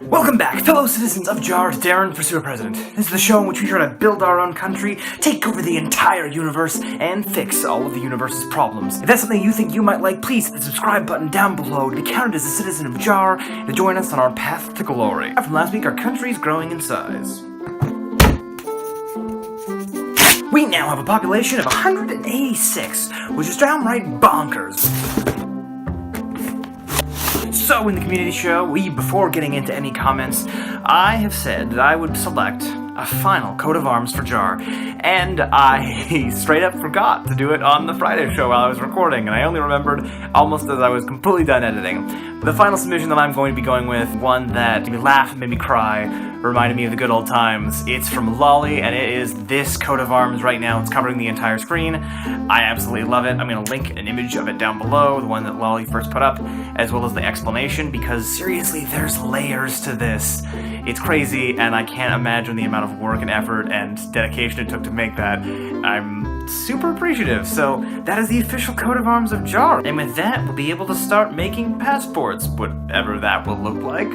Welcome back, fellow citizens of Jar, Deron for Super President. This is the show in which we try to build our own country, take over the entire universe, and fix all of the universe's problems. If that's something you think you might like, please hit the subscribe button down below to be counted as a citizen of Jar and to join us on our path to glory. From last week, our country's growing in size. We now have a population of 186, which is downright bonkers. So in the community show, before getting into any comments, I have said that I would select a final coat of arms for Jar, and I straight up forgot to do it on the Friday show while I was recording, and I only remembered almost as I was completely done editing. The final submission that I'm going to be going with, one that made me laugh and made me cry, reminded me of the good old times. It's from Loli, and it is this coat of arms right now. It's covering the entire screen. I absolutely love it. I'm going to link an image of it down below, the one that Loli first put up, as well as the explanation, because seriously, there's layers to this. It's crazy, and I can't imagine the amount of work and effort and dedication it took to make that. I'm super appreciative. So that is the official coat of arms of Jar, and with that, we'll be able to start making passports, whatever that will look like.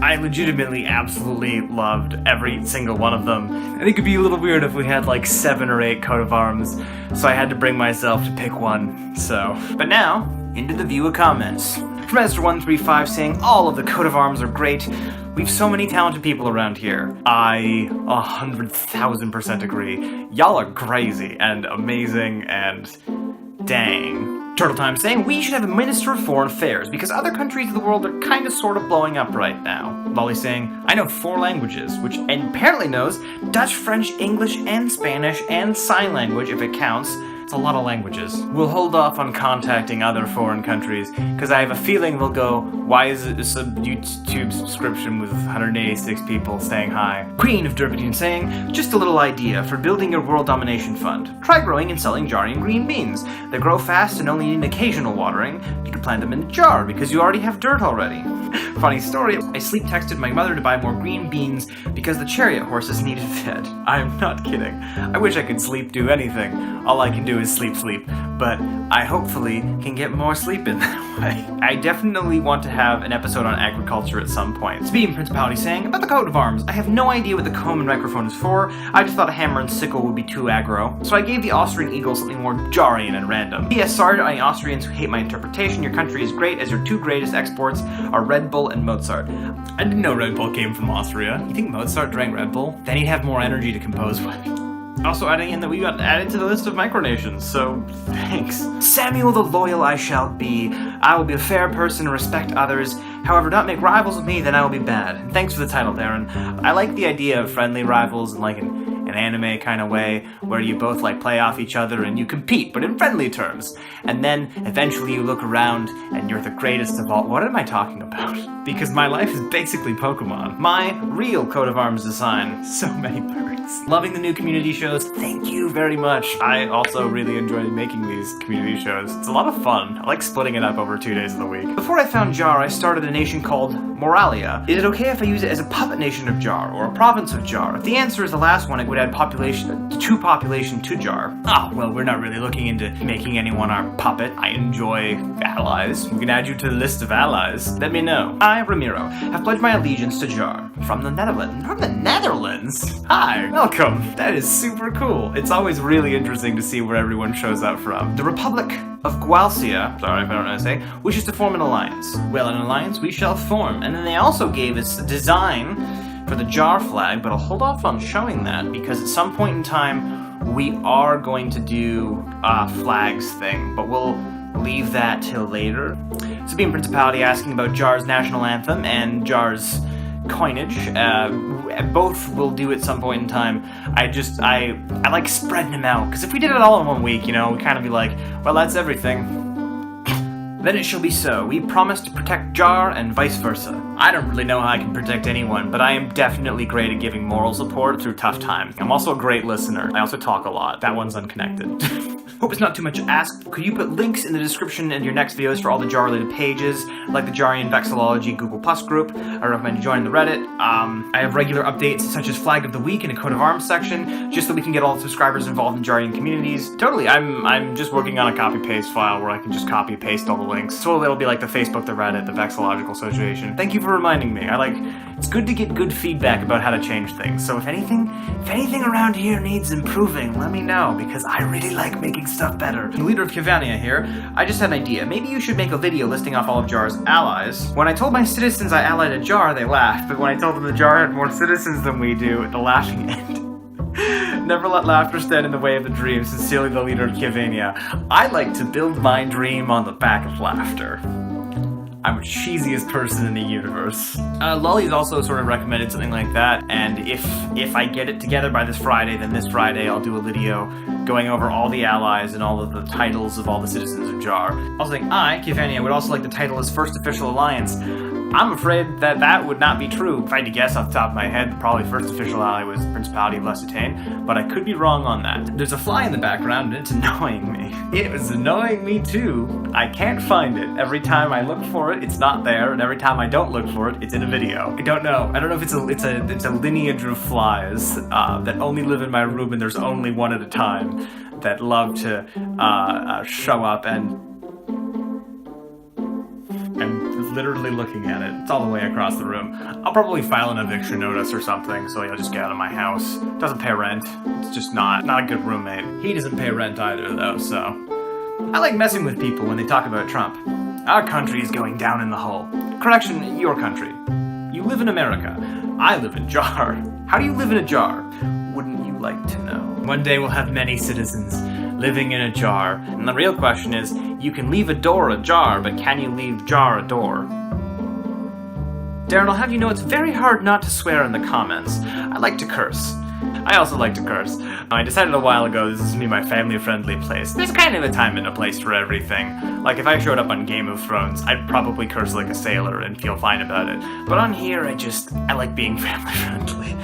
I legitimately absolutely loved every single one of them. I think it'd be a little weird if we had like 7 or 8 coat of arms, so I had to bring myself to pick one. But now, into the viewer comments. From Esther135 saying, all of the coat of arms are great. We've so many talented people around here. I 100,000% agree. Y'all are crazy and amazing and dang. Turtle Time saying, we should have a Minister of Foreign Affairs because other countries of the world are kind of sort of blowing up right now. Lolly saying, I know 4 languages, which apparently knows Dutch, French, English, and Spanish, and sign language if it counts. It's a lot of languages. We'll hold off on contacting other foreign countries, because I have a feeling they'll go, why is it a YouTube subscription with 186 people saying hi? Queen of Derpentine saying, just a little idea for building your world domination fund. Try growing and selling Jarian green beans. They grow fast and only need an occasional watering. You can plant them in a jar, because you already have dirt already. Funny story, I sleep texted my mother to buy more green beans because the chariot horses needed fed. I'm not kidding. I wish I could sleep do anything. All I can do is sleep, but I hopefully can get more sleep in that way. I definitely want to have an episode on agriculture at some point. Speaking Principality saying, about the coat of arms, I have no idea what the comb and microphone is for. I just thought a hammer and sickle would be too aggro, so I gave the Austrian eagle something more Jarian and random. P.S. Sorry to any Austrians who hate my interpretation. Your country is great as your 2 greatest exports are Red Bull and Mozart. I didn't know Red Bull came from Austria. You think Mozart drank Red Bull? Then he'd have more energy to compose with. Also adding in that we got added to the list of micronations, so thanks. Samuel the Loyal I shall be. I will be a fair person and respect others. However, don't make rivals with me, then I will be bad. And thanks for the title, Deron. I like the idea of friendly rivals in like an anime kind of way, where you both like play off each other and you compete, but in friendly terms. And then eventually you look around and you're the greatest of all. What am I talking about? Because my life is basically Pokemon. My real coat of arms design. So many birds. Loving the new community shows. Thank you very much. I also really enjoyed making these community shows. It's a lot of fun. I like splitting it up over 2 days of the week. Before I found Jar, I started a nation called Moralia. Is it okay if I use it as a puppet nation of Jar or a province of Jar? If the answer is the last one, it would add population to Jar. Well, we're not really looking into making anyone our puppet. I enjoy allies. We can add you to the list of allies. Let me know. I, Ramiro, have pledged my allegiance to Jar. From the Netherlands. From the Netherlands? Hi, welcome. That is super cool. It's always really interesting to see where everyone shows up from. The Republic of Gualcia, sorry if I don't know how to say, wishes to form an alliance. Well, an alliance we shall form. And then they also gave us a design for the Jar flag, but I'll hold off on showing that because at some point in time we are going to do a flags thing, but we'll leave that till later. Sabine Principality asking about Jar's national anthem and Jar's coinage. Both will do at some point in time. I like spreading them out, because if we did it all in 1 week, you know, we'd kind of be like, well, that's everything. Then it shall be so. We promise to protect Jar and vice versa. I don't really know how I can protect anyone, but I am definitely great at giving moral support through tough times. I'm also a great listener. I also talk a lot. That one's unconnected. Hope it's not too much to ask. Could you put links in the description in your next videos for all the Jar-related pages, like the Jarian Vexillology Google Plus group? I recommend you join the Reddit. I have regular updates such as Flag of the Week and a Coat of Arms section, just so we can get all the subscribers involved in Jarian communities. Totally, I'm just working on a copy-paste file where I can just copy-paste all the links. So it'll be like the Facebook, the Reddit, the Vexillological Association. Thank you for reminding me. I like It's good to get good feedback about how to change things. So if anything around here needs improving, let me know, because I really like making stuff better. The leader of Cavania here, I just had an idea. Maybe you should make a video listing off all of Jar's allies. When I told my citizens I allied a Jar, they laughed, but when I told them the Jar had more citizens than we do, the laughing ended. Never let laughter stand in the way of the dream. Sincerely, the leader of Cavania. I like to build my dream on the back of laughter. I'm the cheesiest person in the universe. Loli's also sort of recommended something like that, and if I get it together by this Friday, then this Friday I'll do a video going over all the allies and all of the titles of all the citizens of Jar. I was like, Cavania, would also like the title as First Official Alliance. I'm afraid that would not be true. If I had to guess off the top of my head, probably first official ally was Principality of Lusitane, but I could be wrong on that. There's a fly in the background and it's annoying me. It was annoying me too. I can't find it. Every time I look for it, it's not there, and every time I don't look for it, it's in a video. I don't know if it's a lineage of flies that only live in my room, and there's only one at a time that love to show up and literally looking at it. It's all the way across the room. I'll probably file an eviction notice or something, so he'll just get out of my house. Doesn't pay rent. It's just not a good roommate. He doesn't pay rent either, though, so... I like messing with people when they talk about Trump. Our country is going down in the hole. Correction, your country. You live in America. I live in Jar. How do you live in a jar? Wouldn't you like to know? One day we'll have many citizens living in a jar, and the real question is, you can leave a door ajar, but can you leave Jar a door? Deron, I'll have you know it's very hard not to swear in the comments. I like to curse. I also like to curse. I decided a while ago this is going to be my family-friendly place. There's kind of a time and a place for everything. Like, if I showed up on Game of Thrones, I'd probably curse like a sailor and feel fine about it. But on here, I like being family-friendly.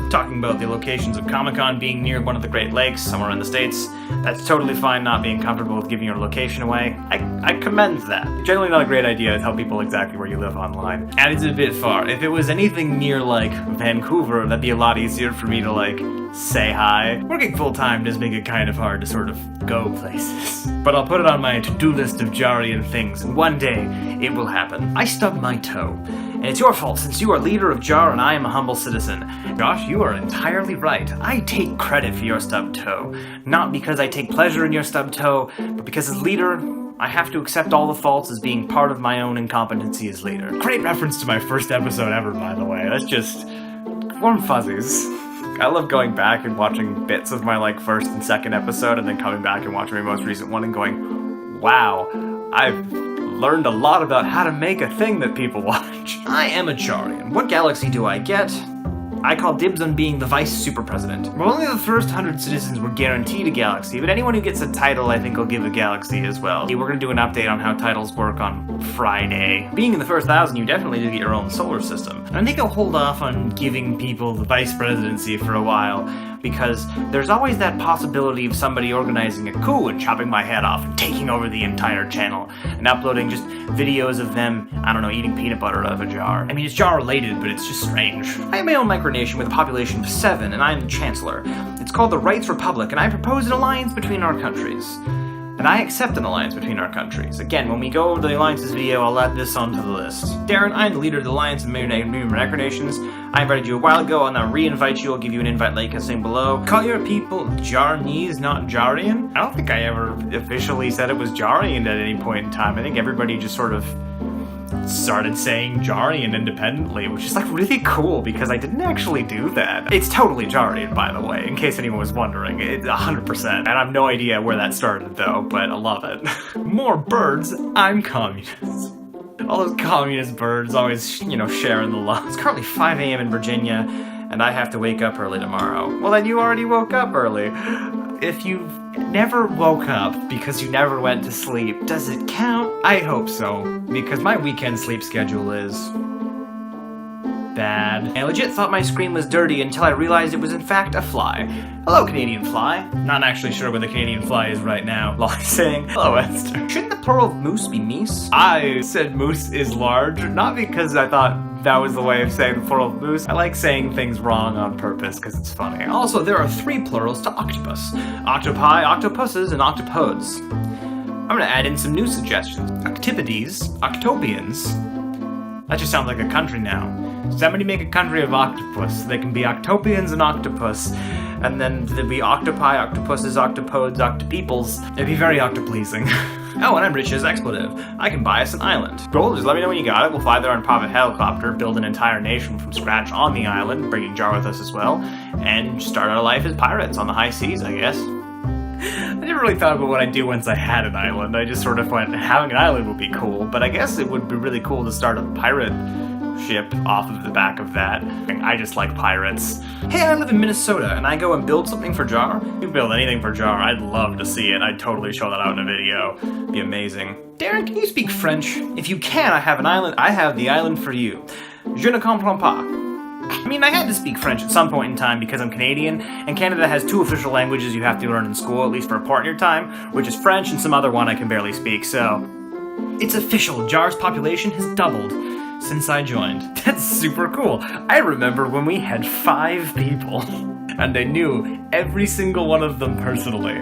Talking about the locations of Comic-Con being near one of the Great Lakes, somewhere in the States. That's totally fine not being comfortable with giving your location away. I commend that. Generally not a great idea to tell people exactly where you live online. And it's a bit far. If it was anything near, like, Vancouver, that'd be a lot easier for me to, like, say hi. Working full-time does make it kind of hard to sort of go places. But I'll put it on my to-do list of Jarian things, and one day it will happen. I stubbed my toe. And it's your fault, since you are leader of Jar and I am a humble citizen. Josh, you are entirely right. I take credit for your stubbed toe. Not because I take pleasure in your stubbed toe, but because as leader, I have to accept all the faults as being part of my own incompetency as leader. Great reference to my first episode ever, by the way. That's just warm fuzzies. I love going back and watching bits of my, like, first and second episode, and then coming back and watching my most recent one and going, wow, I've learned a lot about how to make a thing that people watch. I am a Jarian. What galaxy do I get? I call dibs on being the vice super president. Well, only the first 100 citizens were guaranteed a galaxy, but anyone who gets a title I think will give a galaxy as well. We're gonna do an update on how titles work on Friday. Being in the first 1,000, you definitely do get your own solar system. And I think I'll hold off on giving people the vice presidency for a while, because there's always that possibility of somebody organizing a coup and chopping my head off and taking over the entire channel and uploading just videos of them, I don't know, eating peanut butter out of a jar. I mean, it's jar related, but it's just strange. I have my own micronation with a population of 7, and I'm the chancellor. It's called the Rights Republic, and I propose an alliance between our countries. And I accept an alliance between our countries. Again, when we go over the alliances video, I'll add this onto the list. Deron, I'm the leader of the Alliance of New Micronations. I invited you a while ago, and I'll re-invite you. I'll give you an invite link as seen below. Call your people Jarnese, not Jarian? I don't think I ever officially said it was Jarian at any point in time. I think everybody just sort of started saying Jarian independently, which is like really cool because I didn't actually do that. It's totally Jarian, by the way, in case anyone was wondering. It's 100%. And I have no idea where that started though, but I love it. More birds, I'm communist. All those communist birds always, you know, sharing the love. It's currently 5 a.m. in Virginia, and I have to wake up early tomorrow. Well, then you already woke up early. If you never woke up because you never went to sleep, does it count? I hope so, because my weekend sleep schedule is bad. I legit thought my screen was dirty until I realized it was in fact a fly. Hello, Canadian fly. Not actually sure where the Canadian fly is right now. Loli saying, hello, Esther. Shouldn't the plural of moose be meese? I said moose is large, not because I thought that was the way of saying the plural of moose. I like saying things wrong on purpose because it's funny. Also, there are 3 plurals to octopus. Octopi, octopuses, and octopodes. I'm gonna add in some new suggestions. Octopodes, Octopians. That just sounds like a country now. Somebody make a country of octopus. They can be octopians and octopus. And then there'd be octopi, octopuses, octopodes, octopeoples. It'd be very octopleasing. Oh, and I'm rich as expletive. I can buy us an island. Cool, just let me know when you got it. We'll fly there on private helicopter, build an entire nation from scratch on the island, bringing Jar with us as well, and start our life as pirates on the high seas, I guess. I never really thought about what I'd do once I had an island. I just sort of went, having an island would be cool, but I guess it would be really cool to start a pirate ship off of the back of that. I just like pirates. Hey, I live in Minnesota, and I go and build something for Jar. You build anything for Jar, I'd love to see it. I'd totally show that out in a video. It'd be amazing. Darren, can you speak French? If you can, I have an island. I have the island for you. Je ne comprends pas. I mean, I had to speak French at some point in time because I'm Canadian, and Canada has 2 official languages you have to learn in school, at least for a part in your time, which is French and some other one I can barely speak, so... It's official, Jar's population has doubled since I joined. That's super cool. I remember when we had 5 people, and I knew every single one of them personally.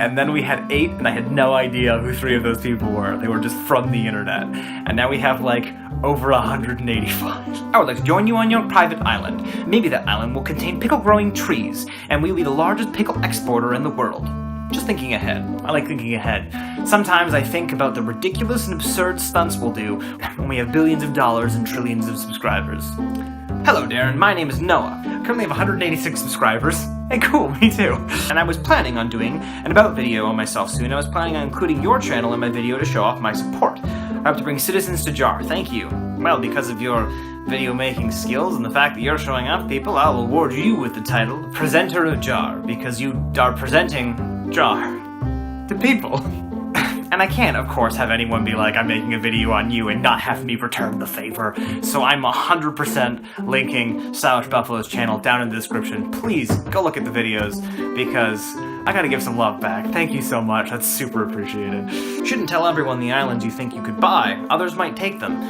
And then we had 8, and I had no idea who 3 of those people were. They were just from the internet. And now we have, like, over 185. I would like to join you on your private island. Maybe that island will contain pickle-growing trees, and we'll be the largest pickle exporter in the world. Just thinking ahead. I like thinking ahead. Sometimes I think about the ridiculous and absurd stunts we'll do when we have billions of dollars and trillions of subscribers. Hello, Darren. My name is Noah. I currently have 186 subscribers. Hey, cool, me too. And I was planning on doing an about video on myself soon. I was planning on including your channel in my video to show off my support. I hope to bring citizens to Jar. Thank you. Well, because of your video making skills and the fact that you're showing off people, I'll award you with the title Presenter of Jar, because you are presenting Jar to people. And I can't, of course, have anyone be like, I'm making a video on you and not have me return the favor. So I'm 100% linking Stylish Buffalo's channel down in the description. Please go look at the videos because I gotta give some love back. Thank you so much. That's super appreciated. Shouldn't tell everyone the islands you think you could buy. Others might take them.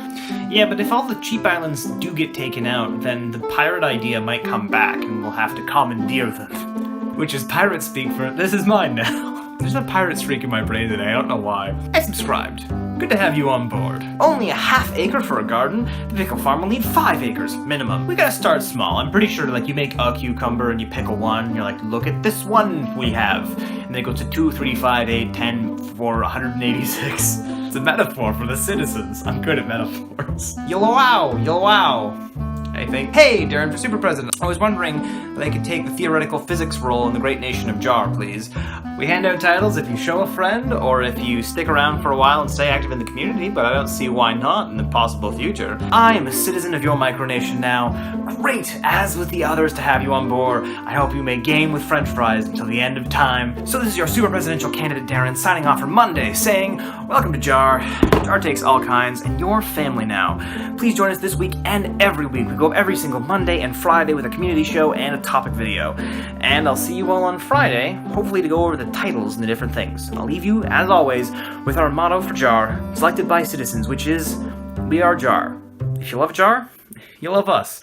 Yeah, but if all the cheap islands do get taken out, then the pirate idea might come back and we'll have to commandeer them. Which is pirate speak for, this is mine now. There's a pirate streak in my brain today, I don't know why. I subscribed. Good to have you on board. Only a ½ acre for a garden? The pickle farm will need 5 acres, minimum. We gotta start small. I'm pretty sure, like, you make a cucumber and you pickle one, and you're like, look at this one we have. And then it goes to 2, 3, 5, 8, 10, 4, 186. It's a metaphor for the citizens. I'm good at metaphors. Yo-wow. I think. Hey, Darren, for Super President. I was wondering if I could take the theoretical physics role in the great nation of Jar, please. We hand out titles if you show a friend, or if you stick around for a while and stay active in the community, but I don't see why not in the possible future. I am a citizen of your micronation now. Great, as with the others, to have you on board. I hope you may game with french fries until the end of time. So this is your super presidential candidate, Darren, signing off for Monday, saying, welcome to Jar. Jar takes all kinds, and your family now. Please join us this week and every week. We go up every single Monday and Friday with a community show and a topic video. And I'll see you all on Friday, hopefully to go over the titles and the different things. I'll leave you, as always, with our motto for Jar, selected by citizens, which is, we are Jar. If you love Jar, you love us.